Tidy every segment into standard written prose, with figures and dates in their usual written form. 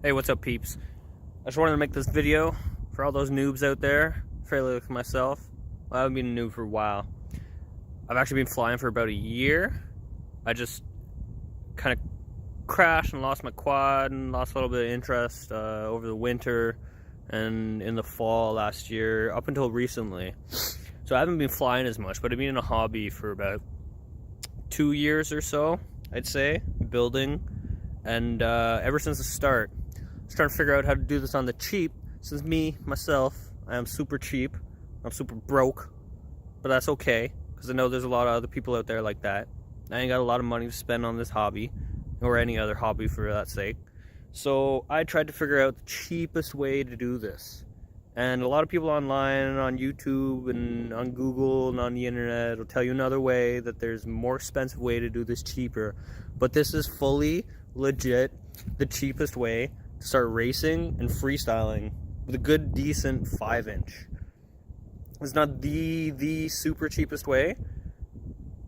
Hey, what's up, peeps? I just wanted to make this video for all those noobs out there, fairly like myself. Well, I haven't been a noob for a while. I've actually been flying for about a year. I just kind of crashed and lost my quad and lost a little bit of interest over the winter and in the fall last year, up until recently. So I haven't been flying as much, but I've been in a hobby for about 2 years or so, I'd say, building. And ever since the start, I was trying to figure out how to do this on the cheap, since myself, I am super cheap. I'm super broke, but that's okay, because I know there's a lot of other people out there like that. I ain't got a lot of money to spend on this hobby, or any other hobby for that sake. So I tried to figure out the cheapest way to do this. And a lot of people online, and on YouTube, and on Google, and on the internet will tell you another way, that there's a more expensive way to do this cheaper. But this is fully legit the cheapest way to start racing and freestyling with a good, decent 5-inch. It's not the super cheapest way,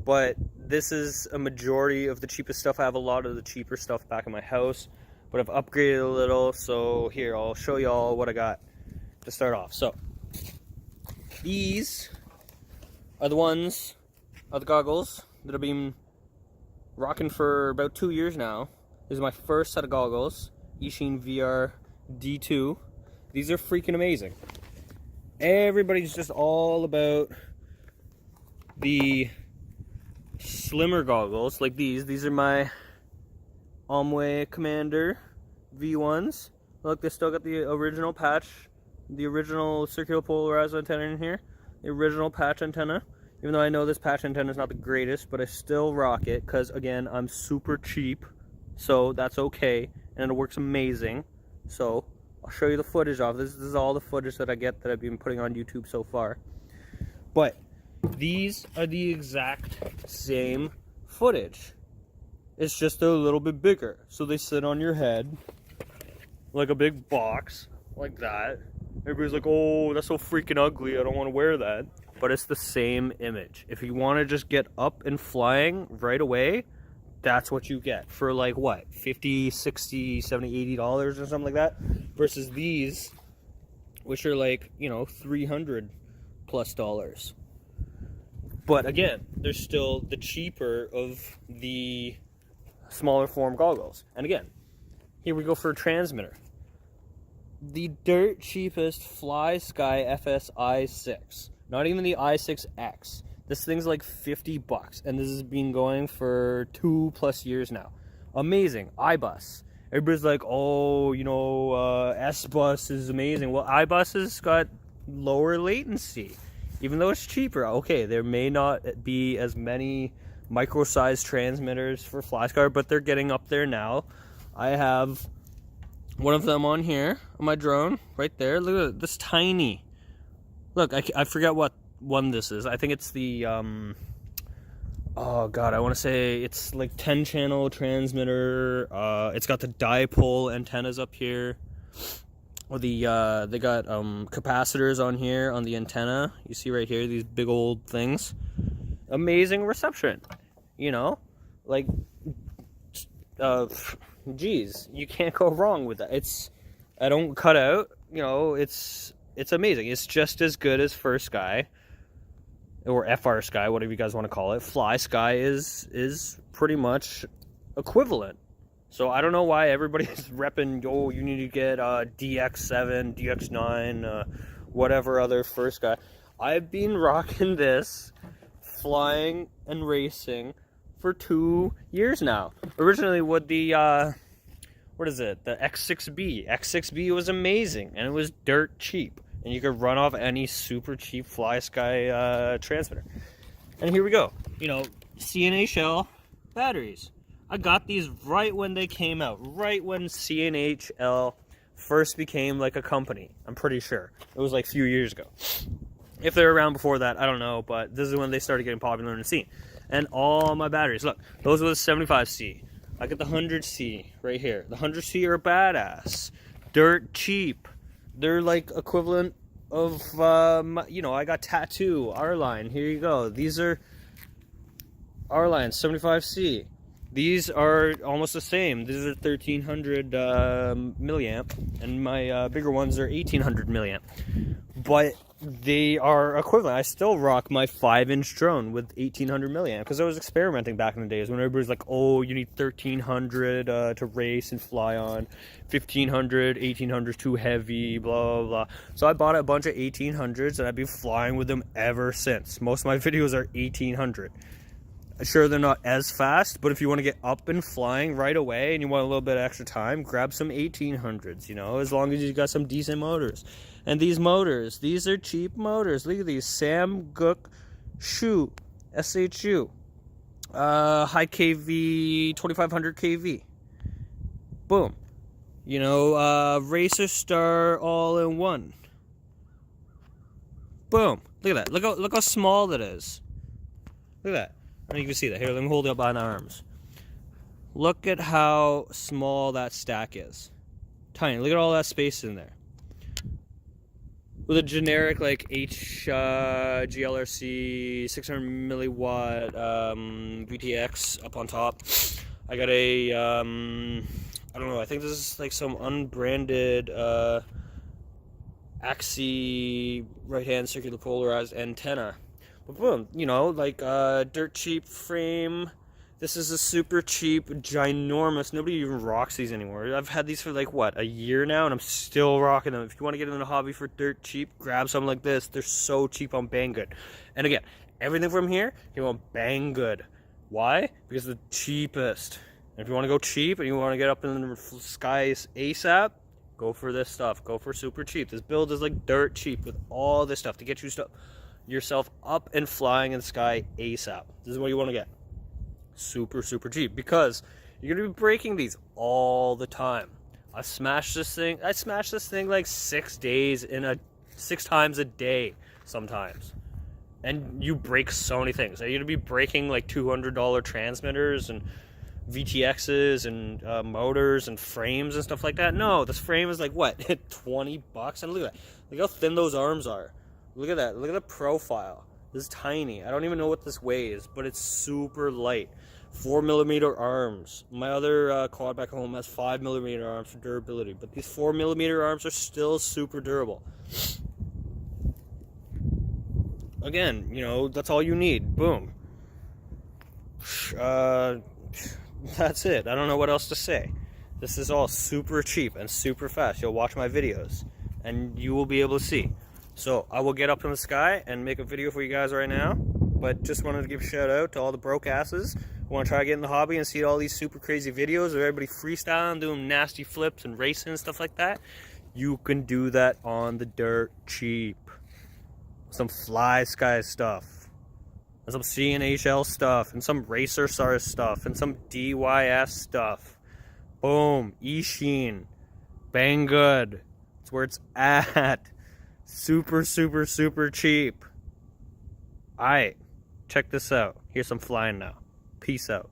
but this is a majority of the cheapest stuff. I have a lot of the cheaper stuff back in my house, but I've upgraded a little. So here, I'll show y'all what I got to start off. So these are the goggles that I've been rocking for about 2 years now. This is my first set of goggles, T.H.E VR D2. These are freaking amazing. Everybody's just all about the slimmer goggles like these. These are my Amway Commander V1s. Look, they still got the original patch, the original circular polarized antenna in here, the original patch antenna. Even though I know this patch antenna is not the greatest, but I still rock it because, again, I'm super cheap. So that's okay, and it works amazing. So I'll show you the footage of this. This is all the footage that I get that I've been putting on YouTube so far. But these are the exact same footage. It's just a little bit bigger. So they sit on your head like a big box, like that. Everybody's like, oh, that's so freaking ugly, I don't want to wear that. But it's the same image. If you want to just get up and flying right away, that's what you get for like what, 50, 60, 70, 80 dollars or something like that, versus these, which are like, you know, 300 plus dollars. But again, they're still the cheaper of the smaller form goggles. And again, here we go for a transmitter. The dirt cheapest FlySky FS-i6, not even the i6X. This thing's like 50 bucks, and this has been going for 2+ years now. Amazing. iBus. Everybody's like, oh, you know, S-Bus is amazing. Well, iBus has got lower latency, even though it's cheaper. Okay, there may not be as many micro-sized transmitters for FlySky, but they're getting up there now. I have one of them on here, on my drone, right there. Look at this tiny. Look, I forget what one this is. I think it's the oh god, I want to say it's like 10-channel transmitter. It's got the dipole antennas up here, or the they got capacitors on here on the antenna. You see right here, these big old things. Amazing reception, you know, like geez, you can't go wrong with that. I don't cut out, you know, it's amazing. It's just as good as FirstSky, or FrSky, whatever you guys want to call it. FlySky is pretty much equivalent. So I don't know why everybody's repping, oh, you need to get DX7, DX9, whatever other FirstSky. I've been rocking this, flying and racing for 2 years now. Originally with the what is it? The X6B. X6B was amazing, and it was dirt cheap. And you could run off any super cheap FlySky transmitter. And here we go. You know, CNHL batteries. I got these right when they came out. Right when CNHL first became like a company. I'm pretty sure. It was like a few years ago. If they're around before that, I don't know. But this is when they started getting popular in the scene. And all my batteries. Look, those were the 75C. I got the 100C right here. The 100C are badass. Dirt cheap. They're like equivalent of, you know, I got Tattoo, R-Line. Here you go. These are R-Line 75C. These are almost the same. These are 1300 milliamp, and my bigger ones are 1800 milliamp. But they are equivalent. I still rock my 5-inch drone with 1800 milliamp because I was experimenting back in the days when everybody's like, oh, you need 1300 to race and fly on, 1500, 1800 too heavy, blah, blah, blah. So I bought a bunch of 1800s and I've been flying with them ever since. Most of my videos are 1800. Sure, they're not as fast, but if you want to get up and flying right away and you want a little bit of extra time, grab some 1800s, you know, as long as you got some decent motors. And these motors, these are cheap motors. Look at these, Sam Gook Shu, SHU, high KV, 2500 KV. Boom. You know, Racer Star all-in-one. Boom. Look at that. Look how small that is. Look at that. I don't know if you can see that. Here, let me hold it up on arms. Look at how small that stack is. Tiny. Look at all that space in there. With a generic like GLRC 600 milliwatt VTX up on top. I got a I don't know. I think this is like some unbranded Axie right-hand circular polarized antenna. But boom, you know, like dirt cheap frame. This is a super cheap, ginormous. Nobody even rocks these anymore. I've had these for like what, a year now, and I'm still rocking them. If you want to get into the hobby for dirt cheap, grab something like this. They're so cheap on Banggood. And again, everything from here came on Banggood. Why? Because the cheapest. And if you want to go cheap and you want to get up in the skies ASAP, go for this stuff. Go for super cheap. This build is like dirt cheap with all this stuff to get you yourself up and flying in the sky ASAP. This is what you want to get. Super cheap, because you're gonna be breaking these all the time. I smash this thing like 6 times a day sometimes, and you break so many things. Are you gonna be breaking like $200 transmitters and VTXs and motors and frames and stuff like that? No, this frame is like what, $20, and look at that. Look how thin those arms are. Look at that. Look at the profile. This is tiny. I don't even know what this weighs, but it's super light. 4mm arms. My other quad back home has 5mm arms for durability, but these 4mm arms are still super durable. Again, you know, that's all you need. Boom. That's it. I don't know what else to say. This is all super cheap and super fast. You'll watch my videos, and you will be able to see. So I will get up in the sky and make a video for you guys right now, but just wanted to give a shout out to all the broke asses who want to try to get in the hobby and see all these super crazy videos of everybody freestyling, doing nasty flips and racing and stuff like that. You can do that on the dirt cheap. Some fly sky stuff, and some CNHL stuff, and some Racer Star stuff, and some DYS stuff. Boom. T.H.E. Banggood. That's where it's at. Super cheap. Alright, check this out. Here's some flying now. Peace out.